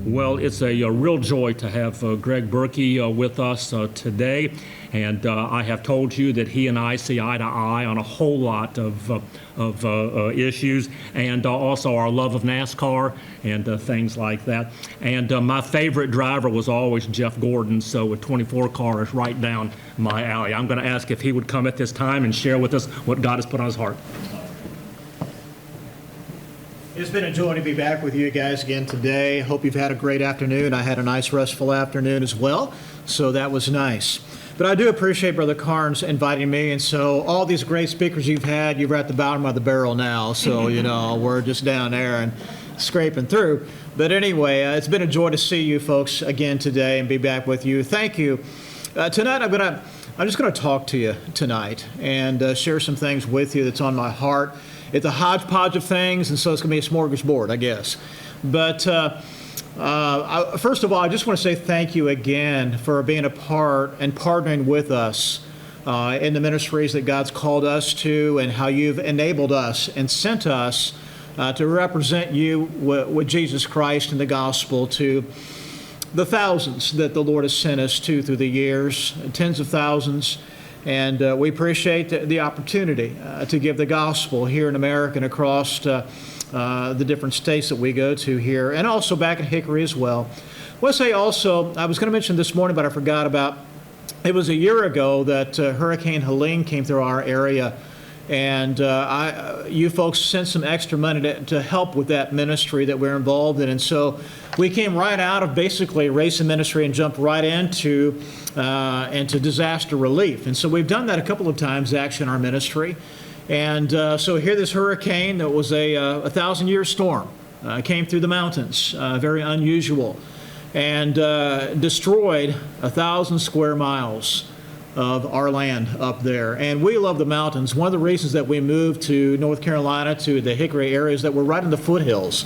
Well, it's a real joy to have Greg Berkey with us today, and I have told you that he and I see eye to eye on a whole lot of issues, and also our love of NASCAR and things like that. And my favorite driver was always Jeff Gordon, so a 24 car is right down my alley. I'm going to ask if he would come at this time and share with us what God has put on his heart. It's been a joy to be back with you guys again today. Hope you've had a great afternoon. I had a nice, restful afternoon as well, so that was nice. But I do appreciate Brother Carnes inviting me, and so all these great speakers you've had, you're at the bottom of the barrel now, so, we're just down there and scraping through. But anyway, it's been a joy to see you folks again today and be back with you. Thank you. Tonight, I'm just going to talk to you tonight and share some things with you that's on my heart. It's a hodgepodge of things, and so it's going to be a smorgasbord, I guess. But first of all, I just want to say thank you again for being a part and partnering with us in the ministries that God's called us to, and how you've enabled us and sent us to represent you with Jesus Christ and the gospel to the thousands that the Lord has sent us to through the years, tens of thousands. And we appreciate the opportunity to give the gospel here in America and across the different states that we go to here, and also back in Hickory as well. I want to say also, I was going to mention this morning, but I forgot about, it was a year ago that Hurricane Helene came through our area, and you folks sent some extra money to help with that ministry that we're involved in. And so we came right out of basically racing ministry and jumped right into disaster relief. And so we've done that a couple of times actually in our ministry. And so here this hurricane that was a 1,000-year storm came through the mountains, very unusual, and destroyed 1,000 square miles of our land up there. And we love the mountains. One of the reasons that we moved to North Carolina, to the Hickory area, is that we're right in the foothills.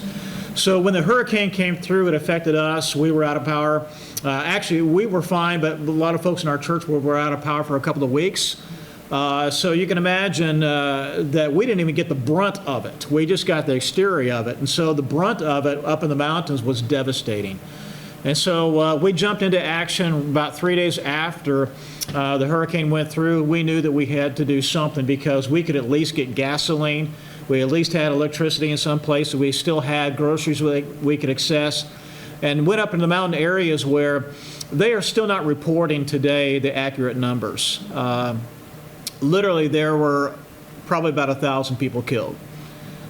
So when the hurricane came through, it affected us. We were out of power. Actually, we were fine, but a lot of folks in our church were out of power for a couple of weeks. So you can imagine that we didn't even get the brunt of it. We just got the exterior of it. And so the brunt of it up in the mountains was devastating. And so we jumped into action about 3 days after the hurricane went through. We knew that we had to do something because we could at least get gasoline. We at least had electricity in some places. We still had groceries we could access, and went up in the mountain areas where they are still not reporting today the accurate numbers. Literally, there were probably about 1,000 people killed.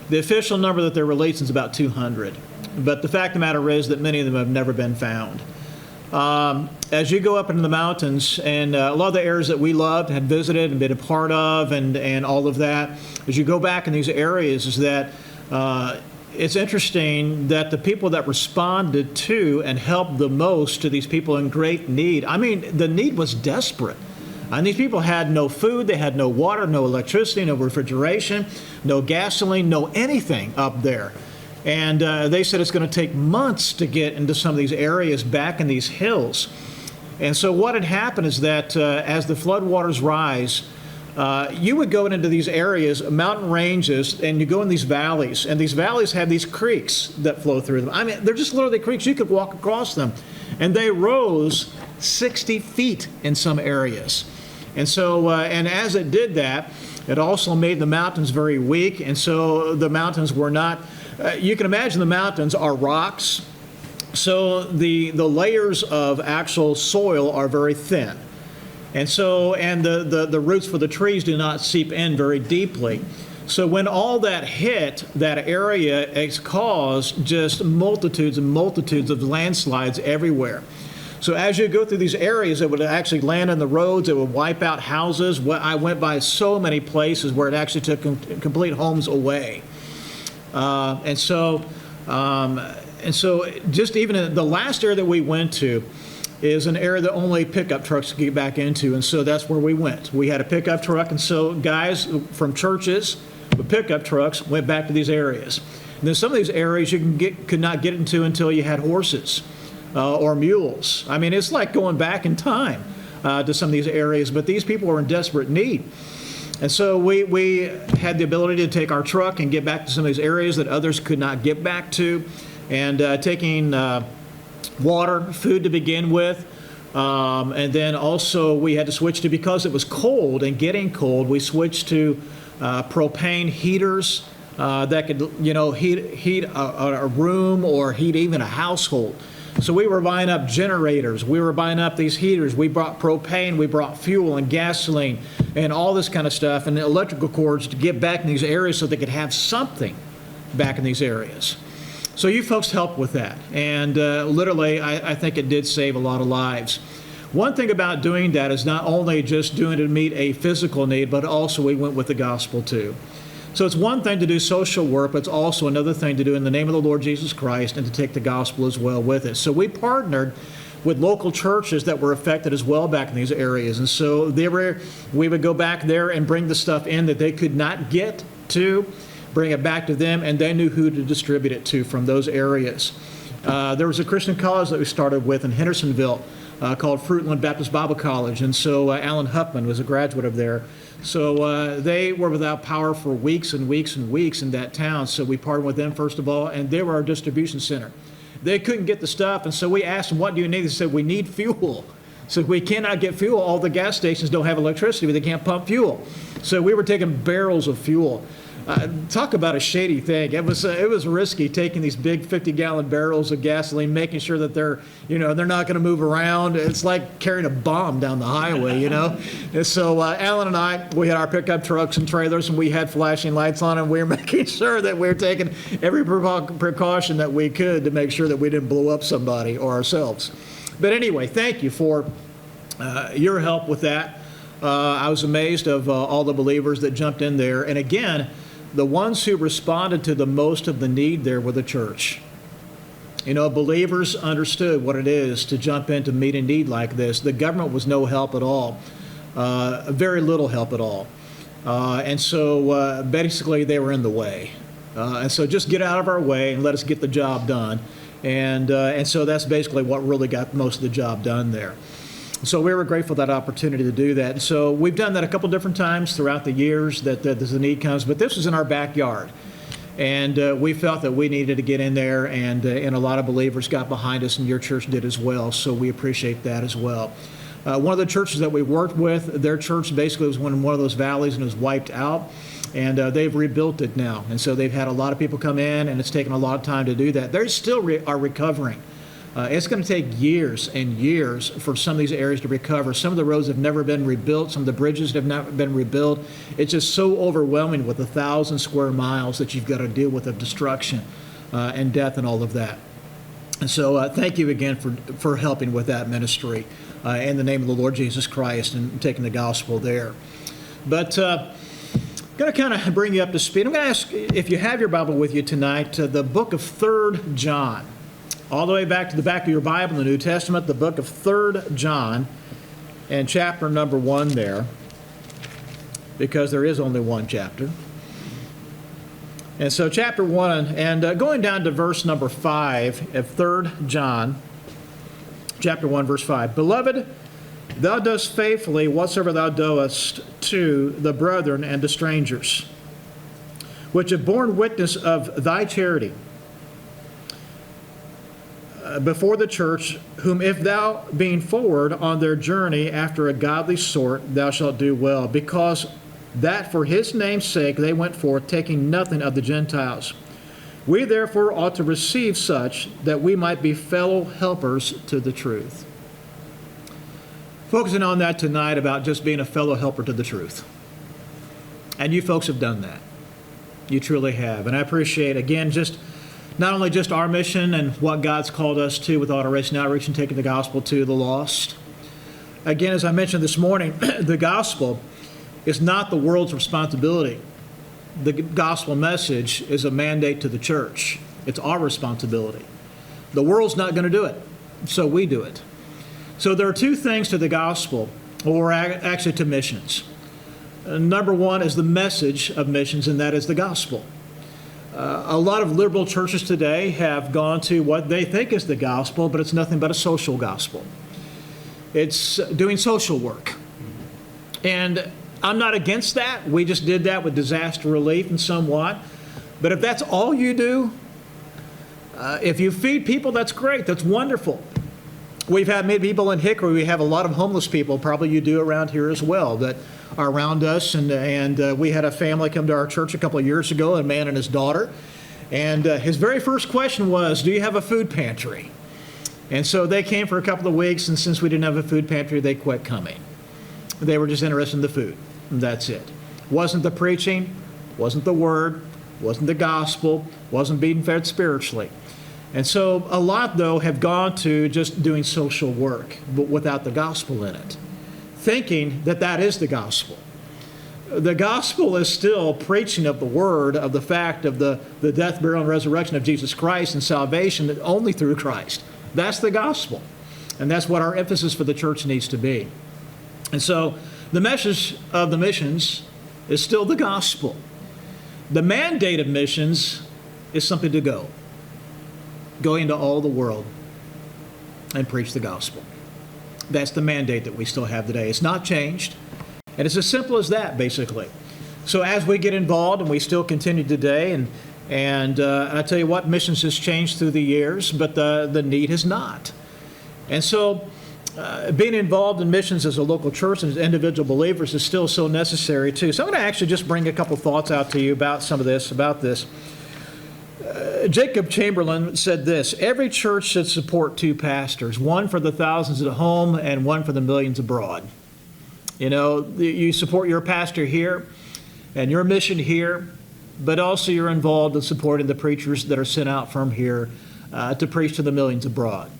The official number that they're releasing is about 200. But the fact of the matter is that many of them have never been found. As you go up into the mountains, and a lot of the areas that we loved, had visited and been a part of, and all of that, as you go back in these areas, is that it's interesting that the people that responded to and helped the most to these people in great need, I mean, the need was desperate. And these people had no food, they had no water, no electricity, no refrigeration, no gasoline, no anything up there. And they said it's going to take months to get into some of these areas back in these hills. And so what had happened is that as the floodwaters rise, you would go into these areas, mountain ranges, and you go in these valleys. And these valleys have these creeks that flow through them. I mean, they're just literally creeks. You could walk across them. And they rose 60 feet in some areas. And so, and as it did that, it also made the mountains very weak. And so the mountains were not... you can imagine the mountains are rocks, so the layers of actual soil are very thin. And so, and the roots for the trees do not seep in very deeply. So when all that hit that area, it's caused just multitudes and multitudes of landslides everywhere. So as you go through these areas, it would actually land on the roads, it would wipe out houses. I went by so many places where it actually took complete homes away. And so just even in the last area that we went to is an area that only pickup trucks could get back into, and so that's where we went. We had a pickup truck, and so guys from churches with pickup trucks went back to these areas. And then some of these areas you could not get into until you had horses or mules. I mean, it's like going back in time to some of these areas, but these people were in desperate need. And so we had the ability to take our truck and get back to some of these areas that others could not get back to, and taking water, food to begin with. And then also we had to switch to, because it was cold and getting cold, we switched to propane heaters that could, heat a room or heat even a household. So we were buying up generators. We were buying up these heaters. We brought propane. We brought fuel and gasoline and all this kind of stuff and electrical cords to get back in these areas so they could have something back in these areas. So you folks helped with that. And literally, I think it did save a lot of lives. One thing about doing that is not only just doing it to meet a physical need, but also we went with the gospel too. So it's one thing to do social work, but it's also another thing to do in the name of the Lord Jesus Christ and to take the gospel as well with it. So we partnered with local churches that were affected as well back in these areas. And so we would go back there and bring the stuff in that they could not get to, bring it back to them, and they knew who to distribute it to from those areas. There was a Christian college that we started with in Hendersonville called Fruitland Baptist Bible College, and so Alan Huffman was a graduate of there. So they were without power for weeks and weeks and weeks in that town, so we partnered with them first of all, and they were our distribution center. They couldn't get the stuff, and so we asked them, what do you need? They said, we need fuel. So we cannot get fuel. All the gas stations don't have electricity, but they can't pump fuel. So we were taking barrels of fuel. Talk about a shady thing. It was risky taking these big 50-gallon barrels of gasoline, making sure that they're not going to move around. It's like carrying a bomb down the highway, And so Alan and I, we had our pickup trucks and trailers, and we had flashing lights on, and we were making sure that we were taking every precaution that we could to make sure that we didn't blow up somebody or ourselves. But anyway, thank you for your help with that. I was amazed of all the believers that jumped in there. And again, the ones who responded to the most of the need there were the church. Believers understood what it is to jump in to meet a need like this. The government was no help at all, very little help at all. And so basically they were in the way. And so just get out of our way and let us get the job done. And so that's basically what really got most of the job done there. So we were grateful for that opportunity to do that. And so we've done that a couple different times throughout the years that the need comes, but this was in our backyard. And we felt that we needed to get in there, and a lot of believers got behind us, and your church did as well, so we appreciate that as well. One of the churches that we worked with, their church basically was in one of those valleys and was wiped out, and they've rebuilt it now. And so they've had a lot of people come in, and it's taken a lot of time to do that. They still are recovering. It's going to take years and years for some of these areas to recover. Some of the roads have never been rebuilt. Some of the bridges have not been rebuilt. It's just so overwhelming with 1,000 square miles that you've got to deal with of destruction and death and all of that. And so thank you again for helping with that ministry in the name of the Lord Jesus Christ and taking the gospel there. But I'm going to kind of bring you up to speed. I'm going to ask if you have your Bible with you tonight, the book of 3 John. All the way back to the back of your Bible in the New Testament, the book of 3 John, and chapter number 1 there, because there is only one chapter. And so chapter 1, and going down to verse number 5 of 3 John, chapter 1, verse 5. Beloved, thou dost faithfully whatsoever thou doest to the brethren and to strangers, which have borne witness of thy charity, before the church, whom if thou, being forward on their journey after a godly sort, thou shalt do well, because that for his name's sake they went forth, taking nothing of the Gentiles. We therefore ought to receive such, that we might be fellow helpers to the truth. Focusing on that tonight about just being a fellow helper to the truth. And you folks have done that. You truly have. And I appreciate, again, not only just our mission and what God's called us to with Adoration Outreach and taking the gospel to the lost. Again, as I mentioned this morning, the gospel is not the world's responsibility. The gospel message is a mandate to the church. It's our responsibility. The world's not going to do it, so we do it. So there are two things to the gospel, or actually to missions. Number one is the message of missions, and that is the gospel. A lot of liberal churches today have gone to what they think is the gospel, but it's nothing but a social gospel. It's doing social work. And I'm not against that. We just did that with disaster relief and somewhat. But if that's all you do, If you feed people, that's great. That's wonderful. We've had many people in Hickory. We have a lot of homeless people. Probably you do around here as well that are around us. And we had a family come to our church a couple of years ago, a man and his daughter. And his very first question was, do you have a food pantry? And so they came for a couple of weeks, and since we didn't have a food pantry, they quit coming. They were just interested in the food, and that's it. Wasn't the preaching, wasn't the word, wasn't the gospel, wasn't being fed spiritually. And so a lot, though, have gone to just doing social work, but without the gospel in it, thinking that that is the gospel. The gospel is still preaching of the word, of the fact of the death, burial, and resurrection of Jesus Christ and salvation only through Christ. That's the gospel. And that's what our emphasis for the church needs to be. And so the message of the missions is still the gospel. The mandate of missions is simply to go. Go into all the world and preach the gospel. That's the mandate that we still have today. It's not changed. And it's as simple as that, basically. So as we get involved, and we still continue today, and I tell you what, missions has changed through the years, but the need has not. And so being involved in missions as a local church and as individual believers is still so necessary, too. So I'm going to actually just bring a couple thoughts out to you about some of this, about this. Jacob Chamberlain said this: every church should support two pastors, one for the thousands at home and one for the millions abroad. You know, you support your pastor here and your mission here, but also you're involved in supporting the preachers that are sent out from here to preach to the millions abroad.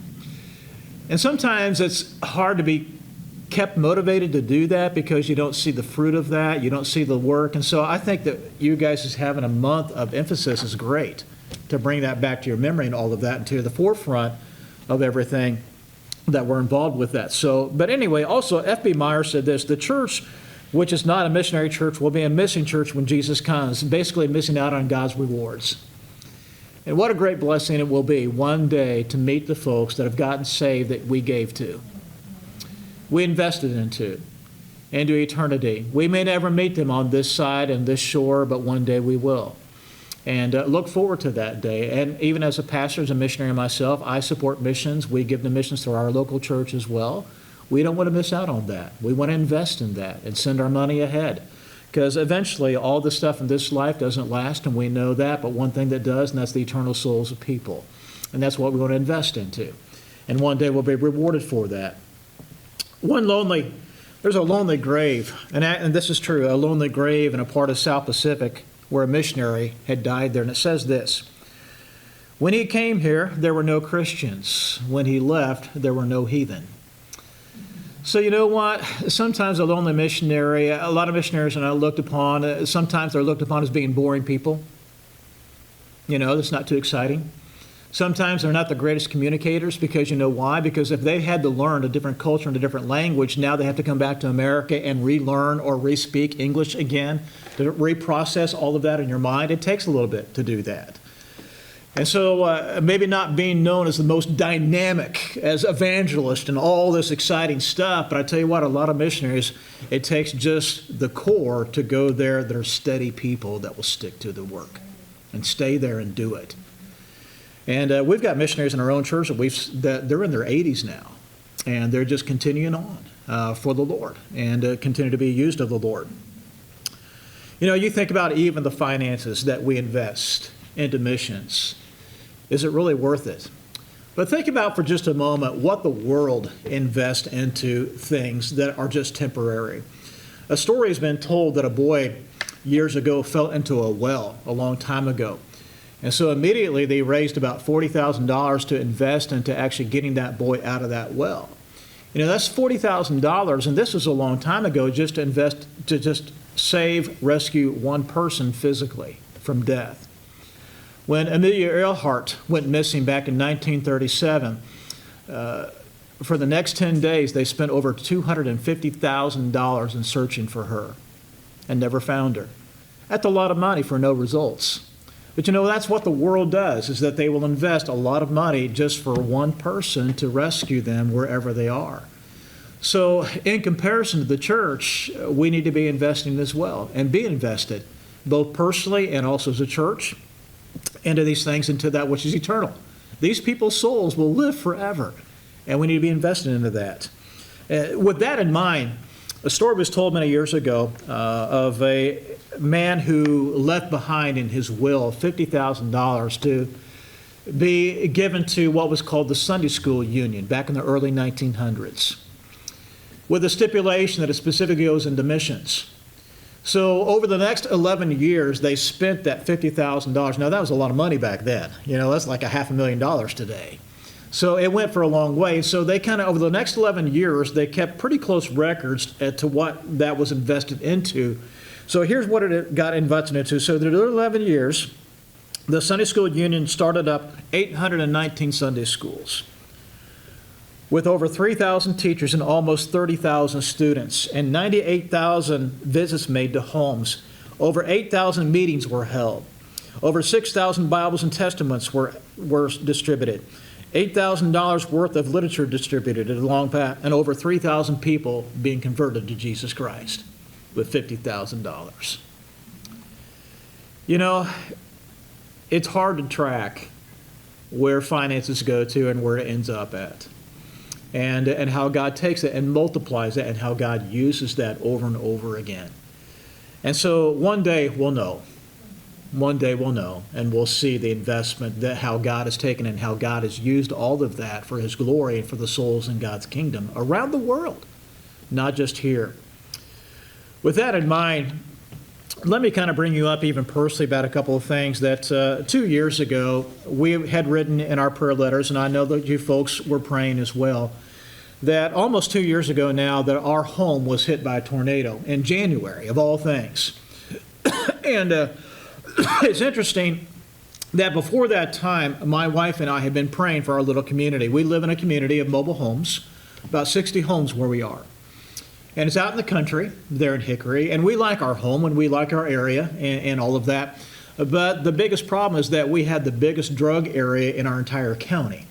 And sometimes it's hard to be kept motivated to do that because you don't see the fruit of that, you don't see the work. And so I think that you guys just having a month of emphasis is great to bring that back to your memory and all of that and to the forefront of everything that we're involved with that. So, but anyway, also F.B. Meyer said this: the church, which is not a missionary church, will be a missing church when Jesus comes, basically missing out on God's rewards. And what a great blessing it will be one day to meet the folks that have gotten saved that we gave to, we invested into eternity. We may never meet them on this side and this shore, but one day we will. And look forward to that day. And even as a pastor, as a missionary myself, I support missions. We give the missions through our local church as well. We don't want to miss out on that. We want to invest in that and send our money ahead. Because eventually all the stuff in this life doesn't last, and we know that, but one thing that does, and that's the eternal souls of people. And that's what we want to invest into. And one day we'll be rewarded for that. There's a lonely grave, and this is true, a lonely grave in a part of South Pacific where a missionary had died there, and it says this: when he came here, there were no Christians. When he left, there were no heathen. So you know what? Sometimes a lonely missionary, a lot of missionaries are looked upon, sometimes they're looked upon as being boring people. You know, that's not too exciting. Sometimes they're not the greatest communicators because you know why? Because if they had to learn a different culture and a different language, now they have to come back to America and relearn or re-speak English again, to reprocess all of that in your mind. It takes a little bit to do that. And so maybe not being known as the most dynamic, as evangelist and all this exciting stuff, but I tell you what, a lot of missionaries, it takes just the core to go there that are steady people that will stick to the work and stay there and do it. And we've got missionaries in our own church that they're in their 80s now, and they're just continuing on for the Lord and continue to be used of the Lord. You know, you think about even the finances that we invest into missions. Is it really worth it? But think about for just a moment what the world invests into things that are just temporary. A story has been told that a boy years ago fell into a well a long time ago. And so immediately they raised about $40,000 to invest into actually getting that boy out of that well. You know, that's $40,000, and this was a long time ago, just to invest, to just rescue one person physically from death. When Amelia Earhart went missing back in 1937, for the next 10 days, they spent over $250,000 in searching for her and never found her. That's a lot of money for no results. But you know, that's what the world does, is that they will invest a lot of money just for one person to rescue them wherever they are. So in comparison to the church, we need to be investing as well and be invested, both personally and also as a church, into these things, into that which is eternal, These people's souls will live forever, and we need to be invested into that. With that in mind, a story was told many years ago of a man who left behind in his will $50,000 to be given to what was called the Sunday School Union back in the early 1900s, with a stipulation that it specifically goes into missions. So over the next 11 years, they spent that $50,000. Now, that was a lot of money back then. That's like $500,000 today. So it went for a long way. So they kind of, over the next 11 years, they kept pretty close records as to what that was invested into. So here's what it got invested into. So the 11 years, the Sunday School Union started up 819 Sunday schools with over 3,000 teachers and almost 30,000 students, and 98,000 visits made to homes. Over 8,000 meetings were held. Over 6,000 Bibles and Testaments were distributed. $8,000 worth of literature distributed at a long path, and over 3,000 people being converted to Jesus Christ with $50,000. It's hard to track where finances go to and where it ends up at. And how God takes it and multiplies it, and how God uses that over and over again. And so one day we'll know. One day we'll know, and we'll see the investment, that how God has taken and how God has used all of that for His glory and for the souls in God's kingdom around the world, not just here. With that in mind, let me kind of bring you up even personally about a couple of things that 2 years ago we had written in our prayer letters, and I know that you folks were praying as well, that almost 2 years ago now that our home was hit by a tornado in January, of all things. And it's interesting that before that time, my wife and I had been praying for our little community. We live in a community of mobile homes, about 60 homes where we are. And it's out in the country, there in Hickory, and we like our home and we like our area and all of that. But the biggest problem is that we had the biggest drug area in our entire county.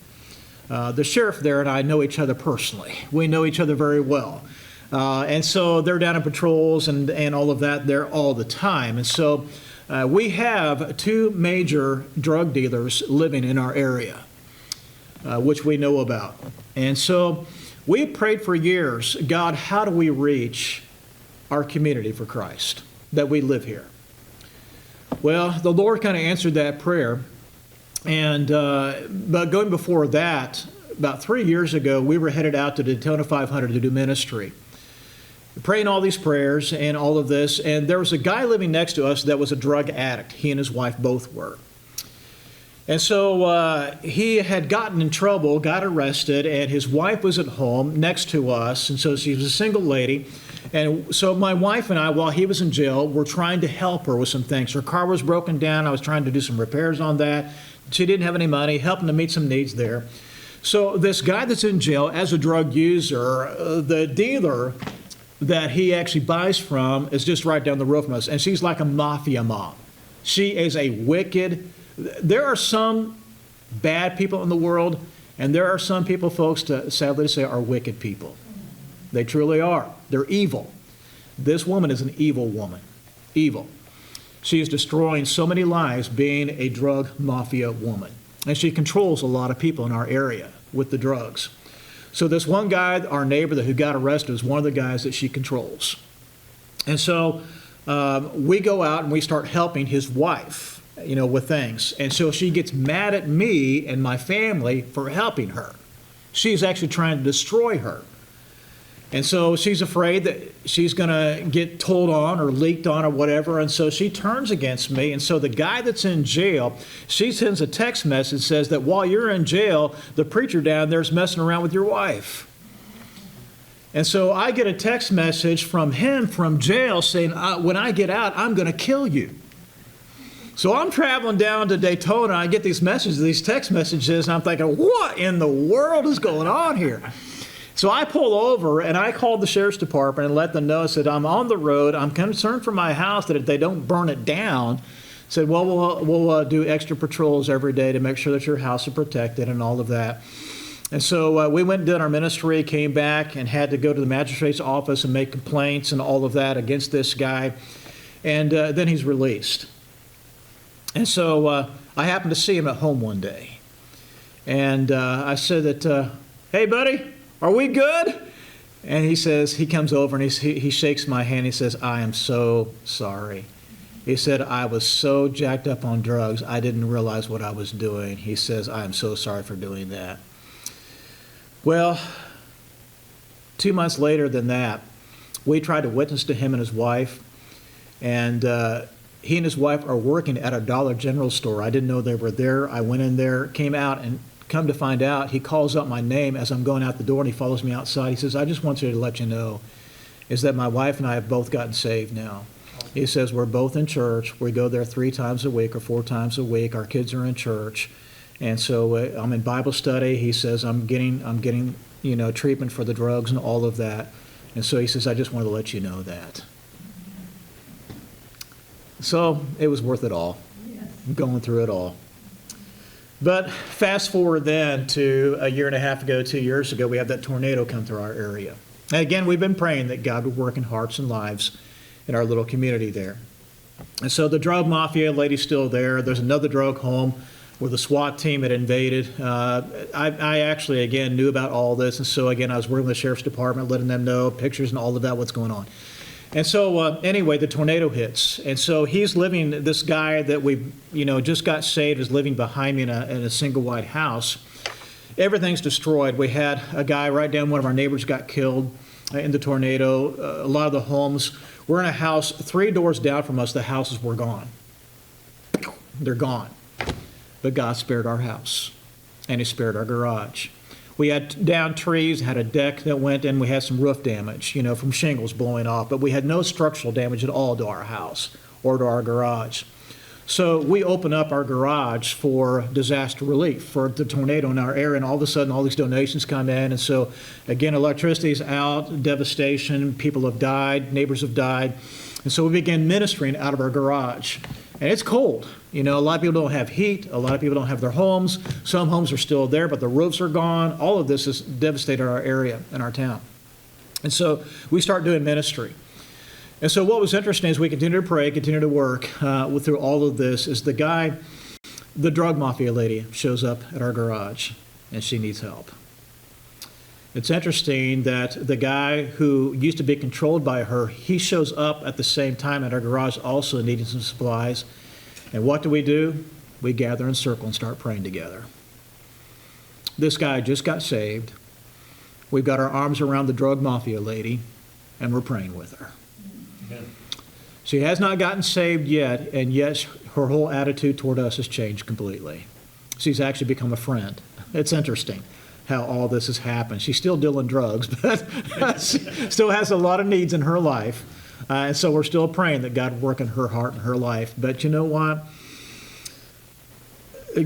The sheriff there and I know each other personally. We know each other very well. And so they're down in patrols and all of that there all the time. And so we have two major drug dealers living in our area, which we know about. And so we prayed for years, God, how do we reach our community for Christ, that we live here? Well, the Lord kind of answered that prayer. And but going before that, about 3 years ago, we were headed out to Daytona 500 to do ministry, praying all these prayers and all of this. And there was a guy living next to us that was a drug addict. He and his wife both were. And so he had gotten in trouble, got arrested, and his wife was at home next to us. And so she was a single lady. And so my wife and I, while he was in jail, were trying to help her with some things. Her car was broken down. I was trying to do some repairs on that. She didn't have any money, helping to meet some needs there. So this guy that's in jail as a drug user, the dealer that he actually buys from is just right down the road from us. And she's like a mafia mom. She is a wicked... There are some bad people in the world, and there are some people, folks, sadly to say, are wicked people. They truly are. They're evil. This woman is an evil woman. Evil. She is destroying so many lives being a drug mafia woman. And she controls a lot of people in our area with the drugs. So this one guy, our neighbor who got arrested, is one of the guys that she controls. And so we go out and we start helping his wife, with things. And so she gets mad at me and my family for helping her. She's actually trying to destroy her. And so she's afraid that she's going to get told on or leaked on or whatever. And so she turns against me. And so the guy that's in jail, she sends a text message, says that while you're in jail, the preacher down there is messing around with your wife. And so I get a text message from him from jail saying, when I get out, I'm going to kill you. So I'm traveling down to Daytona. I get these messages, these text messages, and I'm thinking, what in the world is going on here? So I pull over, and I called the sheriff's department and let them know. I said, I'm on the road. I'm concerned for my house that if they don't burn it down. I said, well, we'll do extra patrols every day to make sure that your house is protected and all of that. And so we went and did our ministry, came back, and had to go to the magistrate's office and make complaints and all of that against this guy. And then he's released. And so I happened to see him at home one day. And I said that, hey, buddy, are we good? And he says, he comes over and he shakes my hand. He says, I am so sorry. He said, I was so jacked up on drugs, I didn't realize what I was doing. He says, I am so sorry for doing that. Well, 2 months later than that, we tried to witness to him and his wife. And he and his wife are working at a Dollar General store. I didn't know they were there. I went in there, came out, and come to find out, he calls out my name as I'm going out the door, and he follows me outside. He says, I just wanted to let you know is that my wife and I have both gotten saved now. He says, we're both in church. We go there 3 times a week or 4 times a week. Our kids are in church. And so I'm in Bible study. He says, I'm getting treatment for the drugs and all of that. And so he says, I just wanted to let you know that. So it was worth it all, going through it all. But fast forward then to a year and a half ago, 2 years ago, we had that tornado come through our area. And again, we've been praying that God would work in hearts and lives in our little community there. And so the drug mafia lady's still there. There's another drug home where the SWAT team had invaded. I actually, again, knew about all this. And so, again, I was working with the sheriff's department, letting them know pictures and all of that, what's going on. And so, anyway, the tornado hits. And so he's living, this guy that we, just got saved is living behind me in a single wide house. Everything's destroyed. We had a guy right down, one of our neighbors got killed in the tornado. A lot of the homes, we're in a house 3 doors down from us, the houses were gone. They're gone. But God spared our house, and he spared our garage. We had down trees, had a deck that went in. We had some roof damage, from shingles blowing off. But we had no structural damage at all to our house or to our garage. So we opened up our garage for disaster relief for the tornado in our area. And all of a sudden, all these donations come in. And so, again, electricity's out, devastation. People have died. Neighbors have died. And so we began ministering out of our garage. And it's cold. A lot of people don't have heat. A lot of people don't have their homes. Some homes are still there, but the roofs are gone. All of this has devastated our area and our town. And so we start doing ministry. And so what was interesting is we continue to pray, continue to work through all of this, is the drug mafia lady shows up at our garage, and she needs help. It's interesting that the guy who used to be controlled by her, he shows up at the same time at our garage also needing some supplies. And what do? We gather in circle and start praying together. This guy just got saved. We've got our arms around the drug mafia lady, and we're praying with her. Amen. She has not gotten saved yet, and yet her whole attitude toward us has changed completely. She's actually become a friend. It's interesting how all this has happened. She's still dealing drugs, but she still has a lot of needs in her life. And so we're still praying that God would work in her heart and her life. But you know what?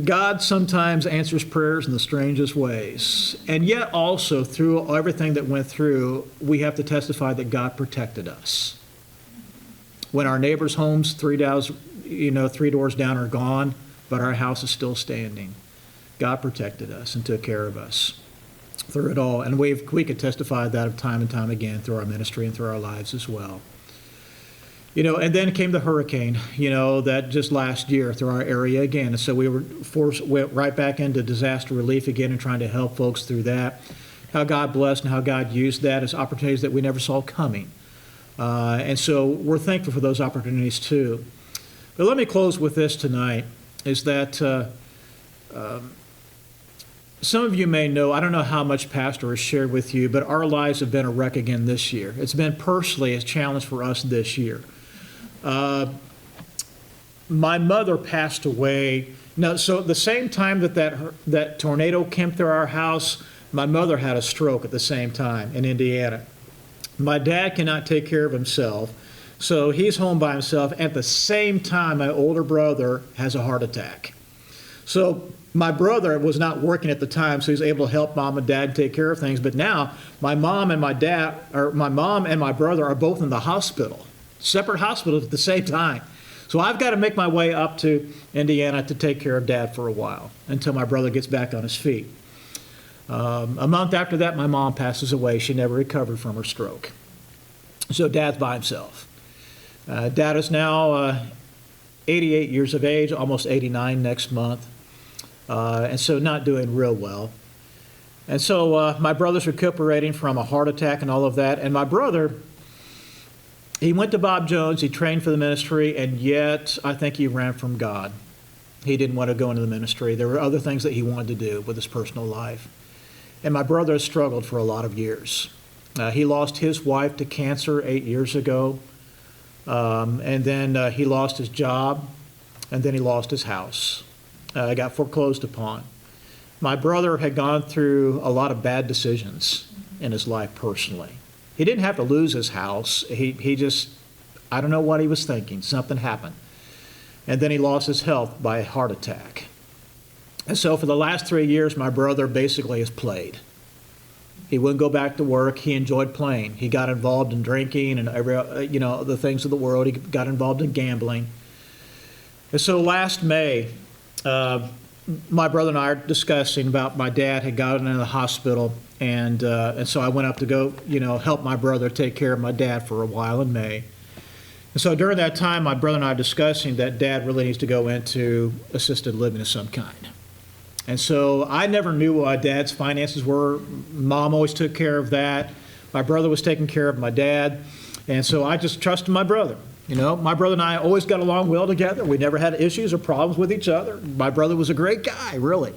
God sometimes answers prayers in the strangest ways. And yet also, through everything that went through, we have to testify that God protected us. When our neighbors' homes 3 doors down are gone, but our house is still standing, God protected us and took care of us through it all. And we could testify that time and time again through our ministry and through our lives as well. And then came the hurricane, that just last year through our area again. And so we went right back into disaster relief again and trying to help folks through that. How God blessed and how God used that as opportunities that we never saw coming. And so we're thankful for those opportunities too. But let me close with this tonight, is that some of you may know, I don't know how much Pastor has shared with you, but our lives have been a wreck again this year. It's been personally a challenge for us this year. My mother passed away. Now, so the same time that tornado came through our house, my mother had a stroke at the same time in Indiana. My dad cannot take care of himself, so he's home by himself. At the same time, my older brother has a heart attack. So my brother was not working at the time, so he's able to help mom and dad take care of things. But now my mom and my brother are both in the hospital, separate hospitals at the same time. So I've got to make my way up to Indiana to take care of Dad for a while until my brother gets back on his feet. A month after that, my mom passes away. She never recovered from her stroke. So Dad's by himself. Dad is now 88 years of age, almost 89 next month. and so not doing real well. And so my brother's recuperating from a heart attack and all of that. And my brother, he went to Bob Jones, he trained for the ministry, and yet I think he ran from God. He didn't want to go into the ministry. There were other things that he wanted to do with his personal life. And my brother has struggled for a lot of years. He lost his wife to cancer 8 years ago. And then he lost his job. And then he lost his house. Got foreclosed upon. My brother had gone through a lot of bad decisions in his life personally. He didn't have to lose his house. He just, I don't know what he was thinking. Something happened. And then he lost his health by a heart attack. And so for the last 3 years, my brother basically has played. He wouldn't go back to work. He enjoyed playing. He got involved in drinking and the things of the world. He got involved in gambling. And so last May, my brother and I are discussing about my dad had gotten into the hospital, and so I went up to go, help my brother take care of my dad for a while in May. And so during that time, my brother and I are discussing that dad really needs to go into assisted living of some kind. And so I never knew what dad's finances were. Mom always took care of that. My brother was taking care of my dad. And so I just trusted my brother. My brother and I always got along well together. We never had issues or problems with each other. My brother was a great guy, really.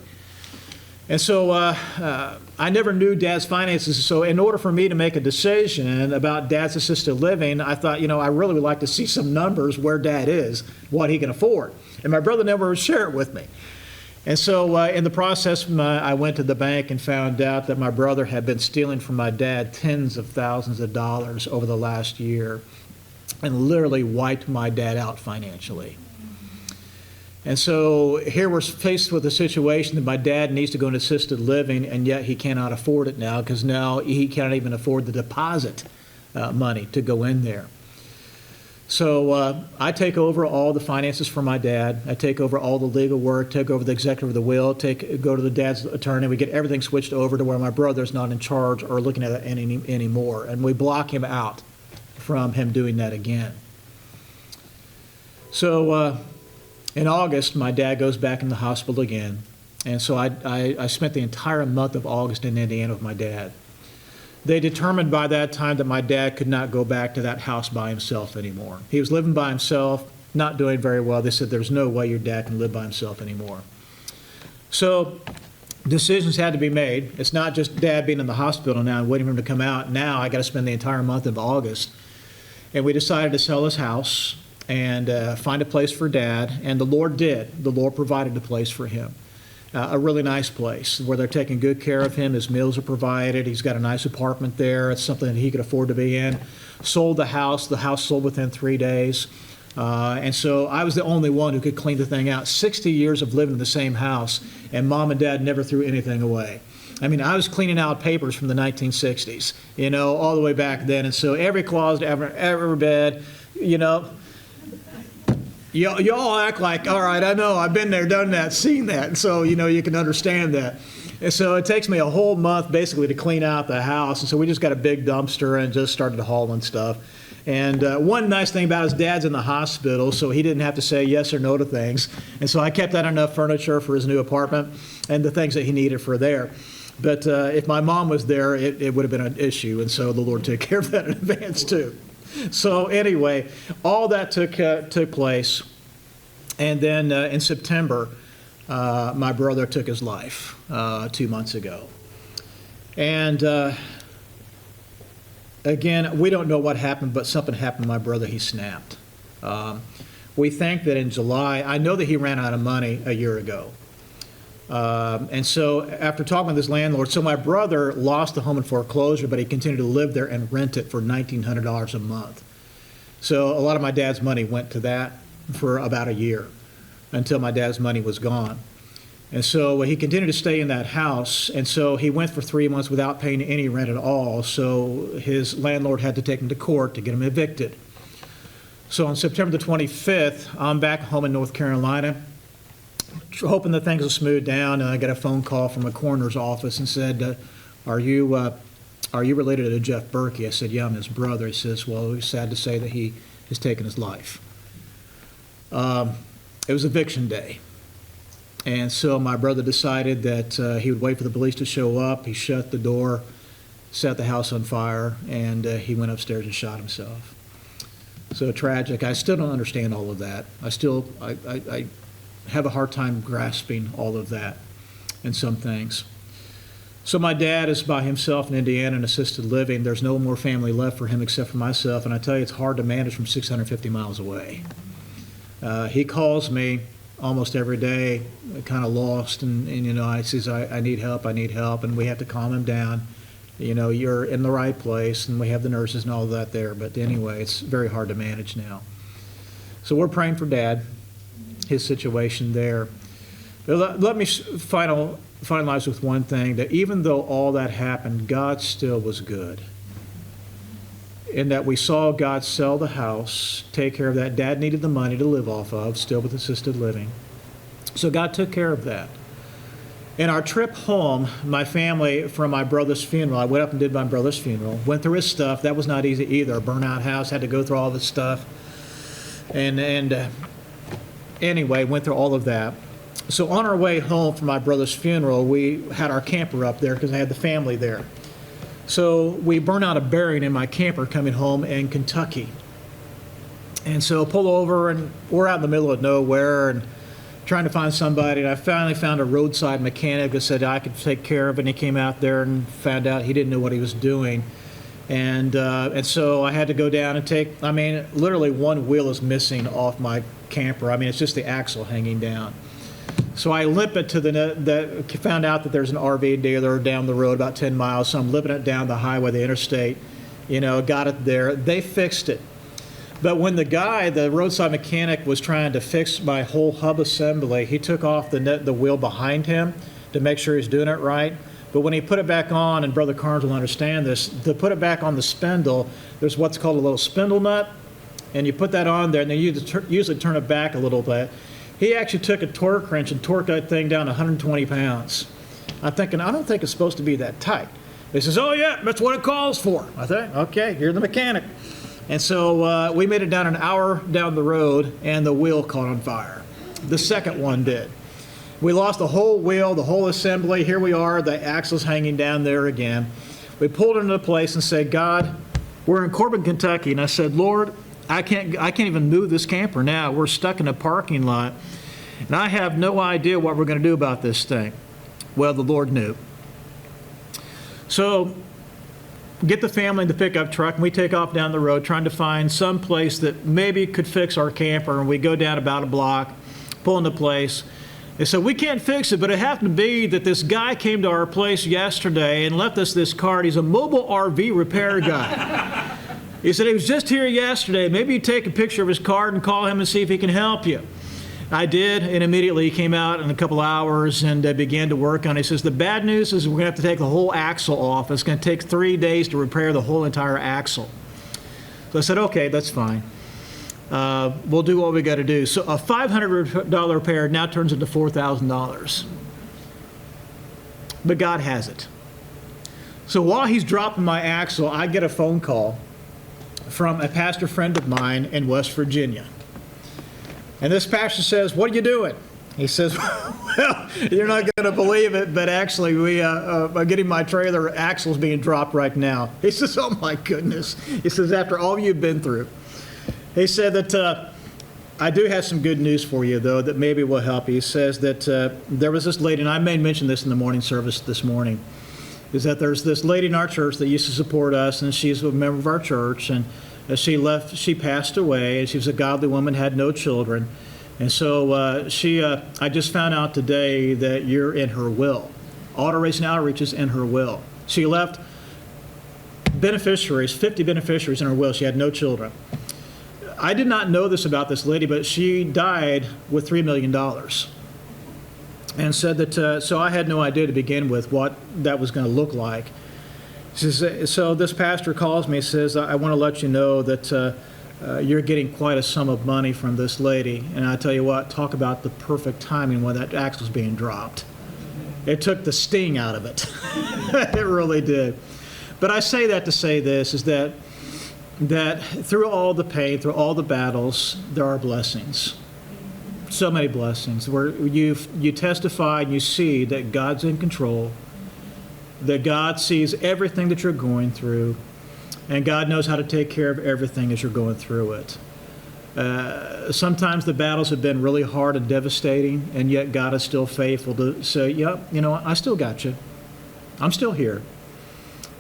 And so I never knew dad's finances. So in order for me to make a decision about dad's assisted living, I thought, I really would like to see some numbers where dad is, what he can afford. And my brother never would share it with me. And so in the process, I went to the bank and found out that my brother had been stealing from my dad tens of thousands of dollars over the last year and literally wiped my dad out financially. And so here we're faced with a situation that my dad needs to go into assisted living, and yet he cannot afford it now because now he can't even afford the deposit money to go in there. So I take over all the finances for my dad. I take over all the legal work, take over the executive of the will, go to the dad's attorney. We get everything switched over to where my brother's not in charge or looking at it anymore. And we block him out from him doing that again. So in August, my dad goes back in the hospital again. And so I spent the entire month of August in Indiana with my dad. They determined by that time that my dad could not go back to that house by himself anymore. He was living by himself, not doing very well. They said, there's no way your dad can live by himself anymore. So decisions had to be made. It's not just dad being in the hospital now and waiting for him to come out. Now I got to spend the entire month of August. And we decided to sell his house and find a place for dad. And the Lord did. The Lord provided a place for him. A really nice place where they're taking good care of him. His meals are provided. He's got a nice apartment there. It's something that he could afford to be in. Sold the house. The house sold within 3 days. And so I was the only one who could clean the thing out. 60 years of living in the same house, and mom and dad never threw anything away. I mean, I was cleaning out papers from the 1960s, all the way back then. And so every closet, every bed, you all act like, all right, I know, I've been there, done that, seen that. And so, you can understand that. And so it takes me a whole month basically to clean out the house. And so we just got a big dumpster and just started hauling stuff. And one nice thing about his dad's in the hospital, so he didn't have to say yes or no to things. And so I kept out enough furniture for his new apartment and the things that he needed for there. But if my mom was there, it would have been an issue. And so the Lord took care of that in advance too. So anyway, all that took place. And then in September, my brother took his life 2 months ago. And again, we don't know what happened, but something happened to my brother. He snapped. We think that in July, I know that he ran out of money a year ago. And so after talking with his landlord, so my brother lost the home in foreclosure, but he continued to live there and rent it for $1,900 a month. So a lot of my dad's money went to that for about a year until my dad's money was gone. And so he continued to stay in that house. And so he went for 3 months without paying any rent at all. So his landlord had to take him to court to get him evicted. So on September the 25th, I'm back home in North Carolina, hoping that things will smooth down. And I got a phone call from a coroner's office and said, are you related to Jeff Berkey? I said, yeah, I'm his brother. He says, well, it's sad to say that he has taken his life. It was eviction day. And so my brother decided that he would wait for the police to show up. He shut the door, set the house on fire, and he went upstairs and shot himself. So tragic. I still don't understand all of that. I have a hard time grasping all of that and some things. So my dad is by himself in Indiana in assisted living. There's no more family left for him except for myself, and I tell you, it's hard to manage from 650 miles away. He calls me almost every day, kind of lost, and he says, I need help, and we have to calm him down. You're in the right place, and we have the nurses and all of that there, but anyway, it's very hard to manage now. So we're praying for Dad, his situation there. But let me finalize with one thing, that even though all that happened, God still was good. In that we saw God sell the house, take care of that. Dad needed the money to live off of, still with assisted living. So God took care of that. In our trip home, my family, from my brother's funeral, I went up and did my brother's funeral, went through his stuff. That was not easy either. A burnout house, had to go through all of his stuff. And anyway, went through all of that. So on our way home from my brother's funeral, we had our camper up there because I had the family there. So we burned out a bearing in my camper coming home in Kentucky. And so pull over, and we're out in the middle of nowhere and trying to find somebody. And I finally found a roadside mechanic that said I could take care of it. And he came out there and found out he didn't know what he was doing. And so I had to go down and literally one wheel is missing off my camper. It's just the axle hanging down. So I limp it to found out that there's an RV dealer down the road about 10 miles. So I'm limping it down the highway, the interstate, got it there. They fixed it. But when the roadside mechanic was trying to fix my whole hub assembly, he took off the wheel behind him to make sure he's doing it right. But when he put it back on, and Brother Carnes will understand this, to put it back on the spindle, there's what's called a little spindle nut. And you put that on there, and then you usually turn it back a little bit. He actually took a torque wrench and torqued that thing down 120 pounds. I'm thinking, I don't think it's supposed to be that tight. He says, oh yeah, that's what it calls for. I think, okay, you're the mechanic. And so we made it down an hour down the road, and the wheel caught on fire. The second one did. We lost the whole wheel, the whole assembly. Here we are, the axle's hanging down there again. We pulled into the place and said, God, we're in Corbin, Kentucky. And I said, Lord, I can't even move this camper now. We're stuck in a parking lot, and I have no idea what we're going to do about this thing. Well, the Lord knew. So get the family in the pickup truck, and we take off down the road trying to find some place that maybe could fix our camper. And we go down about a block, pull into place. They said, we can't fix it, but it happened to be that this guy came to our place yesterday and left us this card. He's a mobile RV repair guy. He said he was just here yesterday. Maybe you take a picture of his card and call him and see if he can help you. I did, and immediately he came out in a couple hours and began to work on it. He says, the bad news is we're going to have to take the whole axle off. It's going to take 3 days to repair the whole entire axle. So I said, okay, that's fine. We'll do what we got to do. So a $500 repair now turns into $4,000. But God has it. So while he's dropping my axle, I get a phone call from a pastor friend of mine in West Virginia. And this pastor says, what are you doing? He says, well, you're not going to believe it, but actually we are getting my trailer axles being dropped right now. He says, oh my goodness. He says, after all you've been through. He said that I do have some good news for you, though, that maybe will help. He says that there was this lady, and I may mention this in the morning service this morning, is that there's this lady in our church that used to support us, and she's a member of our church, and she passed away, and she was a godly woman, had no children. And so I just found out today that you're in her will. Auto Racing Outreach is in her will. She left beneficiaries, 50 beneficiaries in her will. She had no children. I did not know this about this lady, but she died with $3 million. And said that, so I had no idea to begin with what that was going to look like. So this pastor calls me and says, I want to let you know that you're getting quite a sum of money from this lady. And I tell you what, talk about the perfect timing when that axle's being dropped. It took the sting out of it. It really did. But I say that to say this, is that through all the pain, through all the battles, there are blessings. So many blessings where you testify and you see that God's in control, that God sees everything that you're going through, and God knows how to take care of everything as you're going through it. Sometimes the battles have been really hard and devastating, and yet God is still faithful to say, yep, I still got you. I'm still here.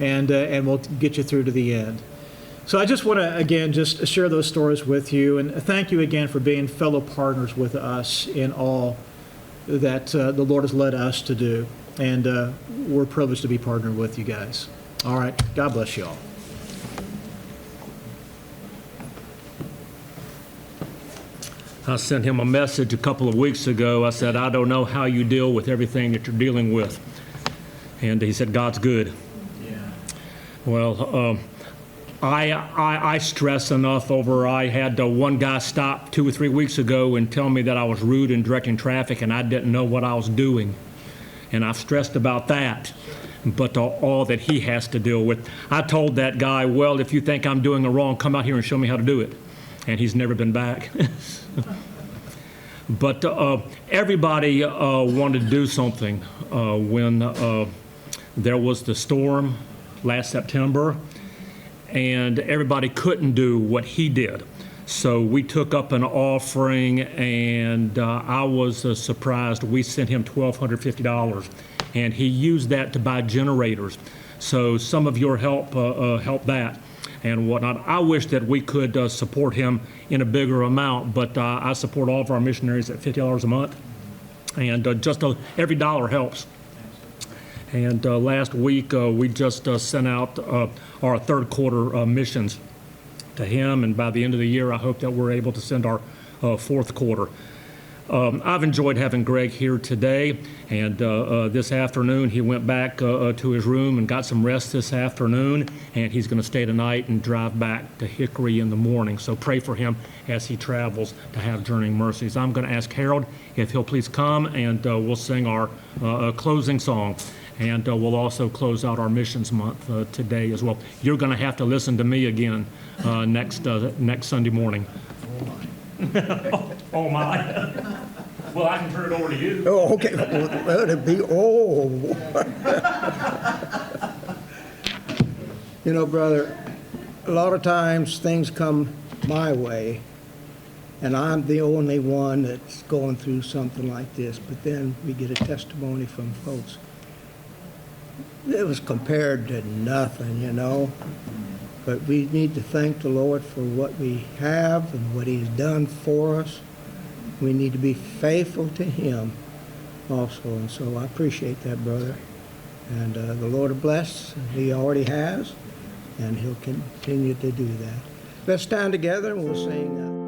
And we'll get you through to the end. So I just want to, again, just share those stories with you. And thank you again for being fellow partners with us in all that the Lord has led us to do. And we're privileged to be partnered with you guys. All right. God bless you all. I sent him a message a couple of weeks ago. I said, I don't know how you deal with everything that you're dealing with. And he said, God's good. Yeah. Well, I stress enough over. I had one guy stop 2 or 3 weeks ago and tell me that I was rude in directing traffic and I didn't know what I was doing. And I've stressed about that, but all that he has to deal with. I told that guy, well, if you think I'm doing it wrong, come out here and show me how to do it. And he's never been back. But everybody wanted to do something when there was the storm last September, and everybody couldn't do what he did. So we took up an offering, and I was surprised. We sent him $1,250, and he used that to buy generators. So some of your help helped that and whatnot. I wish that we could support him in a bigger amount, but I support all of our missionaries at $50 a month, and just every dollar helps. And last week, we just sent out our third quarter missions to him, and by the end of the year, I hope that we're able to send our fourth quarter. I've enjoyed having Greg here today, and this afternoon he went back to his room and got some rest this afternoon, and he's going to stay tonight and drive back to Hickory in the morning. So pray for him as he travels to have journeying mercies. I'm going to ask Harold if he'll please come, and we'll sing our closing song. And we'll also close out our missions month today as well. You're going to have to listen to me again next Sunday morning. Oh my. Well, I can turn it over to you. Oh, okay. Let it be. Oh. Brother, a lot of times things come my way, and I'm the only one that's going through something like this. But then we get a testimony from folks. It was compared to nothing, But we need to thank the Lord for what we have and what He's done for us. We need to be faithful to Him also. And so I appreciate that, brother. And the Lord will bless. He already has. And He'll continue to do that. Let's stand together and we'll sing.